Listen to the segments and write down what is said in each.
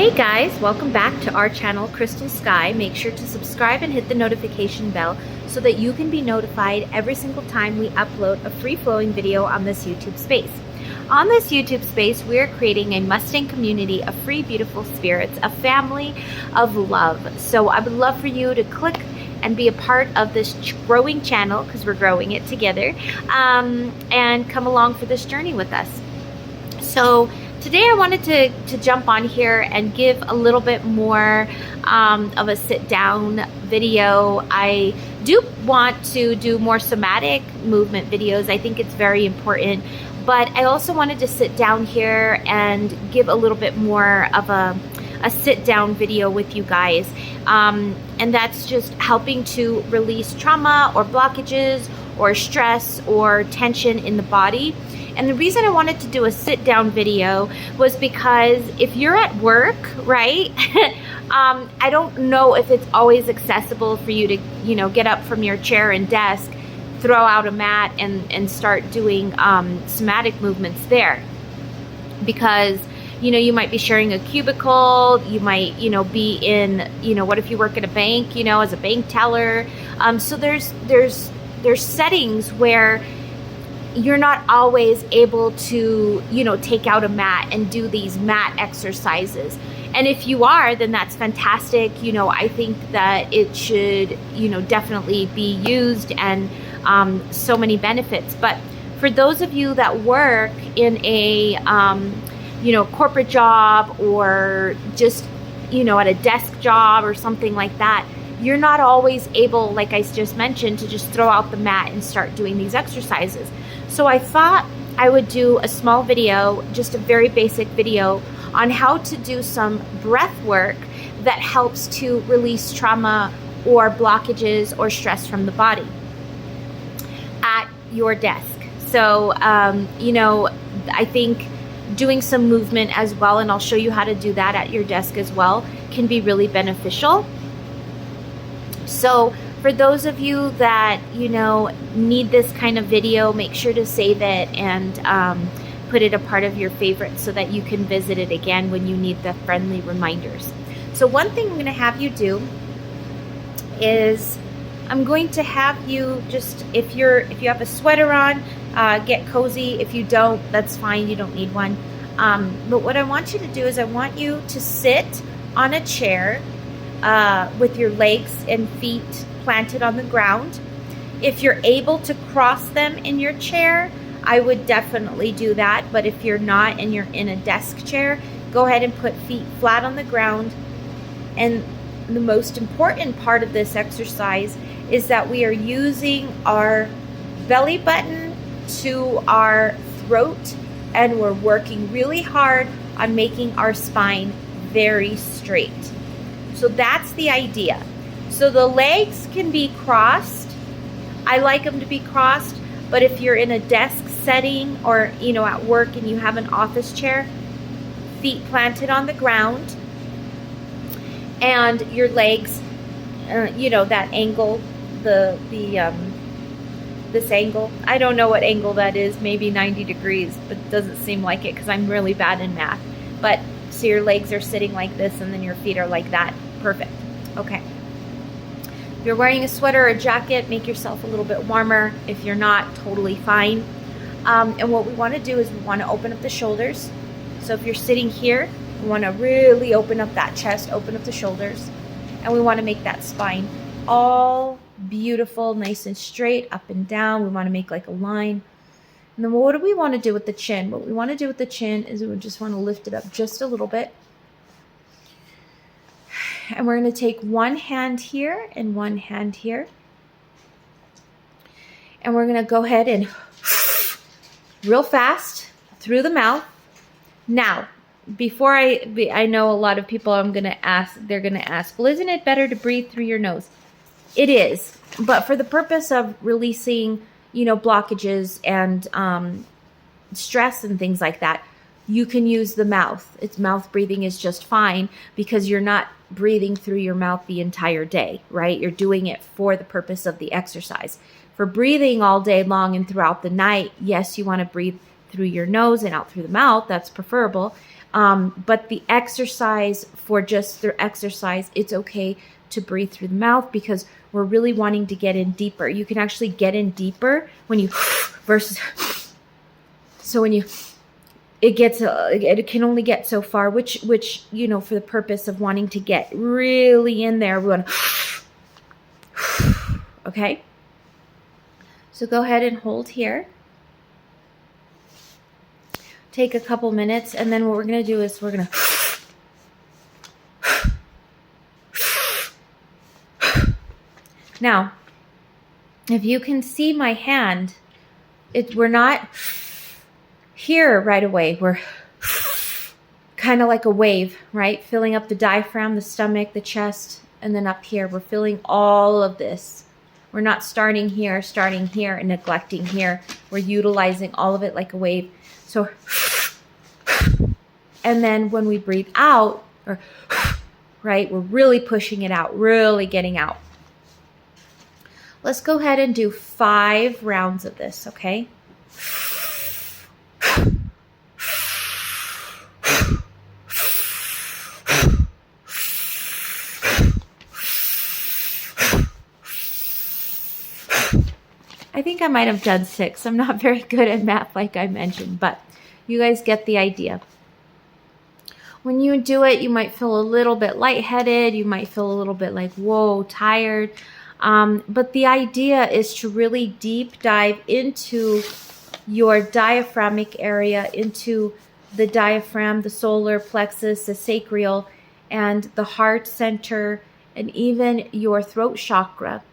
Hey guys, welcome back to our channel, Crystal Sky. Make sure to subscribe and hit the notification bell so that you can be notified every single time we upload a free-flowing video on this YouTube space. On this YouTube space, we are creating a Mustang community of free, beautiful spirits, a family of love. So I would love for you to click and be a part of this growing channel, because we're growing it together, and come along for this journey with us. So today I wanted to jump on here and give a little bit more of a sit down video. I do want to do more somatic movement videos. I think it's very important, but I also wanted to sit down here and give a little bit more of a sit down video with you guys. And that's just helping to release trauma or blockages or stress or tension in the body. And the reason I wanted to do a sit down video was because if you're at work, right, I don't know if it's always accessible for you to, get up from your chair and desk, throw out a mat and start doing somatic movements there. Because, you might be sharing a cubicle, you might, be in, what if you work at a bank, as a bank teller. So there's settings where you're not always able to, take out a mat and do these mat exercises. And if you are, then that's fantastic. I think that it should, definitely be used, and so many benefits. But for those of you that work in a, corporate job, or just, at a desk job or something like that, you're not always able, like I just mentioned, to just throw out the mat and start doing these exercises. So I thought I would do a small video, just a very basic video, on how to do some breath work that helps to release trauma or blockages or stress from the body at your desk. So, I think doing some movement as well, and I'll show you how to do that at your desk as well, can be really beneficial. So for those of you that, need this kind of video, make sure to save it and put it a part of your favorites so that you can visit it again when you need the friendly reminders. So one thing I'm going to have you do is I'm going to have you just, if you have a sweater on, get cozy. If you don't, that's fine. You don't need one. But what I want you to do is I want you to sit on a chair with your legs and feet planted on the ground. If you're able to cross them in your chair, I would definitely do that. But if you're not and you're in a desk chair, go ahead and put feet flat on the ground. And the most important part of this exercise is that we are using our belly button to our throat, and we're working really hard on making our spine very straight. So that's the idea. So the legs can be crossed. I like them to be crossed, but if you're in a desk setting or, at work and you have an office chair, feet planted on the ground, and your legs, that angle, this angle. I don't know what angle that is, maybe 90 degrees, but it doesn't seem like it because I'm really bad in math. But so your legs are sitting like this and then your feet are like that. Perfect. Okay. If you're wearing a sweater or a jacket, make yourself a little bit warmer. If you're not, totally fine. And what we want to do is we want to open up the shoulders. So if you're sitting here, we want to really open up that chest, open up the shoulders, and we want to make that spine all beautiful, nice and straight, up and down. We want to make like a line. And then what do we want to do with the chin? What we want to do with the chin is we just want to lift it up just a little bit. And we're going to take one hand here and one hand here. And we're going to go ahead and real fast through the mouth. Now, before I know a lot of people they're going to ask, well, isn't it better to breathe through your nose? It is. But for the purpose of releasing, blockages and stress and things like that, you can use the mouth. It's mouth breathing is just fine, because you're not breathing through your mouth the entire day, right? You're doing it for the purpose of the exercise. For breathing all day long and throughout the night, yes, you want to breathe through your nose and out through the mouth. That's preferable. But the exercise, for just their exercise, it's okay to breathe through the mouth because we're really wanting to get in deeper. You can actually get in deeper when you versus, so when you, it can only get so far, which, you know, for the purpose of wanting to get really in there, we want to, okay? So go ahead and hold here. Take a couple minutes, and then what we're going to do is we're going to now, if you can see my hand, we're not here right away. We're kind of like a wave, right? Filling up the diaphragm, the stomach, the chest, and then up here. We're filling all of this. We're not starting here, and neglecting here. We're utilizing all of it like a wave. So, and then when we breathe out, or right, we're really pushing it out, really getting out. Let's go ahead and do 5 rounds of this, okay? I think I might have done 6. I'm not very good at math like I mentioned, but you guys get the idea. When you do it, you might feel a little bit lightheaded. You might feel a little bit like, whoa, tired. But the idea is to really deep dive into your diaphragmic area, into the diaphragm, the solar plexus, the sacral, and the heart center, and even your throat chakra.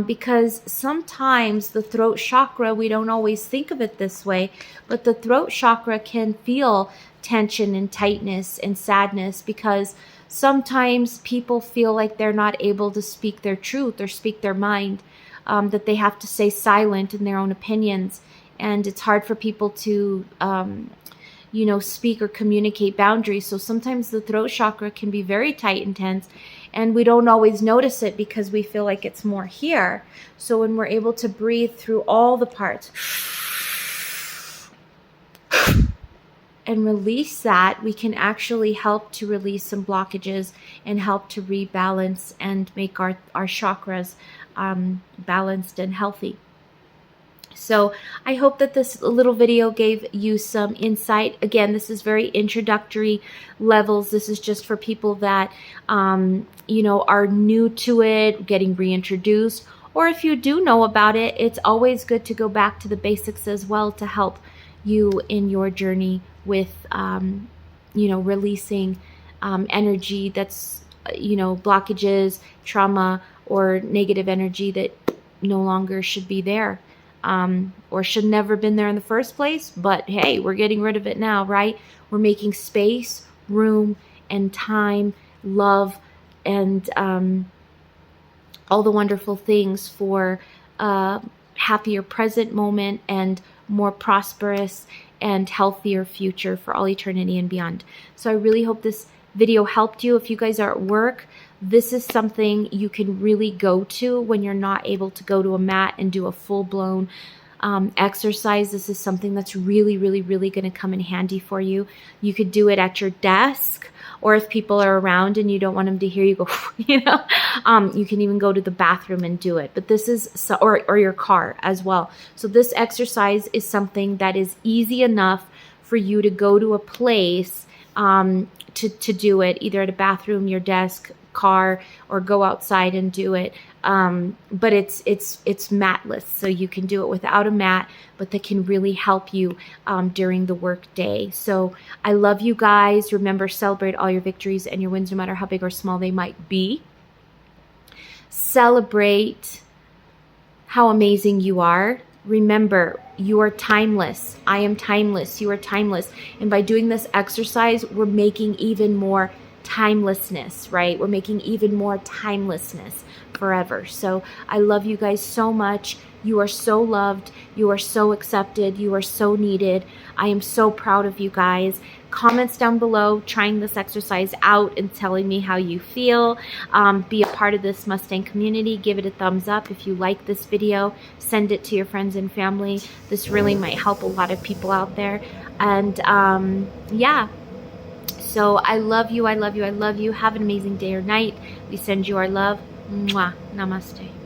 Because sometimes the throat chakra, we don't always think of it this way, but the throat chakra can feel tension and tightness and sadness because sometimes people feel like they're not able to speak their truth or speak their mind, that they have to stay silent in their own opinions. And it's hard for people to, you know, speak or communicate boundaries. So sometimes the throat chakra can be very tight and tense, and we don't always notice it because we feel like it's more here. So when we're able to breathe through all the parts and release that, we can actually help to release some blockages and help to rebalance and make our chakras balanced and healthy. So I hope that this little video gave you some insight. Again, this is very introductory levels. This is just for people that, you know, are new to it, getting reintroduced. Or if you do know about it, it's always good to go back to the basics as well to help you in your journey with, you know, releasing energy that's, you know, blockages, trauma, or negative energy that no longer should be there. Or should never been there in the first place, but hey, we're getting rid of it now, right? We're making space, room, and time, love, and all the wonderful things for a happier present moment and more prosperous and healthier future for all eternity and beyond. So I really hope this video helped you. If you guys are at work, this is something you can really go to when you're not able to go to a mat and do a full-blown exercise. This is something that's really, really, really going to come in handy for you. You could do it at your desk, or if people are around and you don't want them to hear you go, you know, you can even go to the bathroom and do it. But this is, or your car as well. So this exercise is something that is easy enough for you to go to a place to do it, either at a bathroom, your desk, car, or go outside and do it. But it's matless, so you can do it without a mat, but that can really help you during the work day. So I love you guys. Remember, celebrate all your victories and your wins, no matter how big or small they might be. Celebrate how amazing you are. Remember, you are timeless. I am timeless. You are timeless. And by doing this exercise, we're making even more timelessness, right? We're making even more timelessness forever. So I love you guys so much. You are so loved. You are so accepted. You are so needed. I am so proud of you guys. Comments down below trying this exercise out and telling me how you feel. Be a part of this Mustang community. Give it a thumbs up if you like this video. Send it to your friends and family. This really might help a lot of people out there. And yeah, So I love you. I love you. I love you. Have an amazing day or night. We send you our love. Mwah. Namaste.